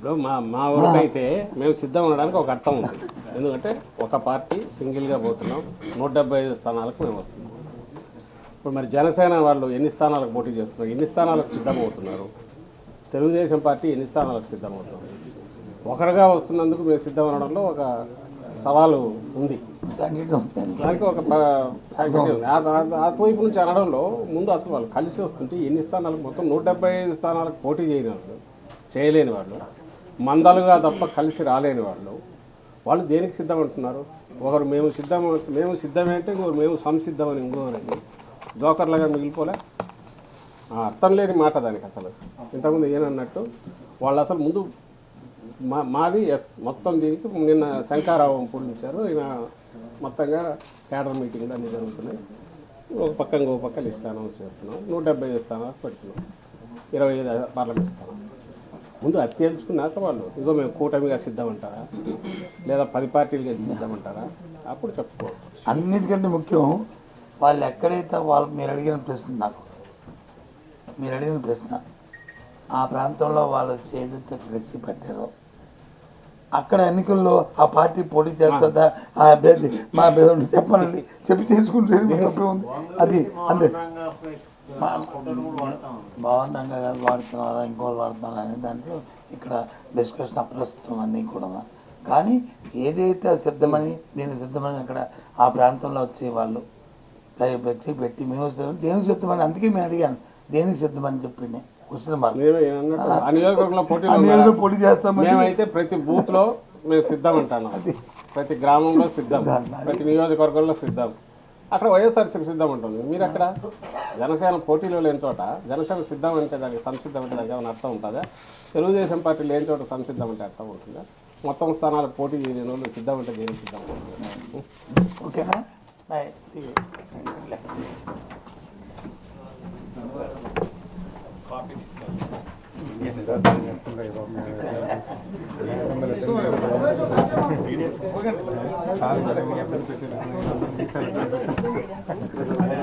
ఇప్పుడు మా ఊరికైతే మేము సిద్ధం ఉండడానికి ఒక అర్థం ఉంది. ఎందుకంటే ఒక పార్టీ సింగిల్గా పోతున్నాం, 175 స్థానాలకు మేము వస్తున్నాం. ఇప్పుడు మరి జనసేన వాళ్ళు ఎన్ని స్థానాలకు పోటీ చేస్తున్నారు, ఎన్ని స్థానాలకు సిద్ధమవుతున్నారు, తెలుగుదేశం పార్టీ ఎన్ని స్థానాలకు సిద్ధమవుతుంది? ఒకరుగా వస్తున్నందుకు మేము సిద్ధం అనడంలో ఒక సవాలు ఉంది. దానికి ఒక అటువైపు నుంచి అనడంలో ముందు అసలు వాళ్ళు కలిసి వస్తుంటే ఎన్ని స్థానాలకు, మొత్తం 175 స్థానాలకు పోటీ చేయలేని వాళ్ళు, మందలుగా తప్ప కలిసి రాలేని వాళ్ళు దేనికి సిద్ధం అంటున్నారు? ఒకరు మేము సిద్ధమే అంటే ఇంకొకరు మేము సంసిద్ధమని ఇంకో అనేది జోకర్లుగా మిగిలిపోలే. అర్థం లేని మాట దానికి. అసలు ఇంతకుముందు ఏనన్నట్టు వాళ్ళు అసలు ముందు మాది మొత్తం దీనికి నిన్న శంకారావం పూరించారు. ఈయన మొత్తంగా క్యాడర్ మీటింగ్లు అన్నీ జరుగుతున్నాయి. ఒక పక్క ఇంకో పక్క లిస్ట్ అనౌన్స్ చేస్తున్నాం. 175 స్థానాలకు పెడుతున్నాం, 25 పార్లమెంట్ స్థానాలు. ముందు అది తేల్చుకున్నాక వాళ్ళు ఇదిగో మేము కూటమిగా సిద్ధమంటారా, లేదా 10 పార్టీలుగా సిద్ధమంటారా, అప్పుడు చెప్పుకోవచ్చు. అన్నిటికంటే ముఖ్యం వాళ్ళు ఎక్కడైతే మీరు అడిగిన ప్రశ్న ఆ ప్రాంతంలో వాళ్ళు ఏదైతే ఫ్లెక్సీ పెట్టారో అక్కడ ఎన్నికల్లో ఆ పార్టీ పోటీ చేస్తుందా, ఆ అభ్యర్థి మా అభ్యర్థి చెప్పానండి చెప్పి తీసుకుంటే తప్పే ఉంది. అది అంతే. బాగుండంగా కాదు వాడుతున్నారా ఇంకోళ్ళు వాడుతున్నారా అనే దాంట్లో ఇక్కడ డిస్కషన్ ప్రస్తుతం అన్నీ కూడా. కానీ ఏదైతే సిద్ధమని దీనికి సిద్ధమని అక్కడ ఆ ప్రాంతంలో వచ్చి వాళ్ళు ఫ్లెక్సీ పెట్టి మేము దేనికి సిద్ధమని, అందుకే మేము అడిగాను దేనికి సిద్ధమని చెప్పింది. పోటీ చేస్తామంటే అయితే ప్రతి బూత్ లో మేము సిద్ధం అంటాను, ప్రతి గ్రామంలో సిద్ధం, ప్రతి నియోజకవర్గంలో సిద్ధం. అక్కడ వైఎస్ఆర్సీపీ సిద్ధం ఉంటుంది. మీరు అక్కడ జనసేన పోటీలో లేని చోట జనసేన సిద్ధం అంటే దానికి సంసిద్ధం అంటే దానికి ఏమైనా అర్థం ఉంటుందా? తెలుగుదేశం పార్టీ లేని చోట సంసిద్ధం అంటే అర్థం ఉంటుందా? మొత్తం స్థానాలకు పోటీ చేయని వాళ్ళు సిద్ధం అంటే దేనికి సిద్ధం అవుతుంది? ఓకేనా?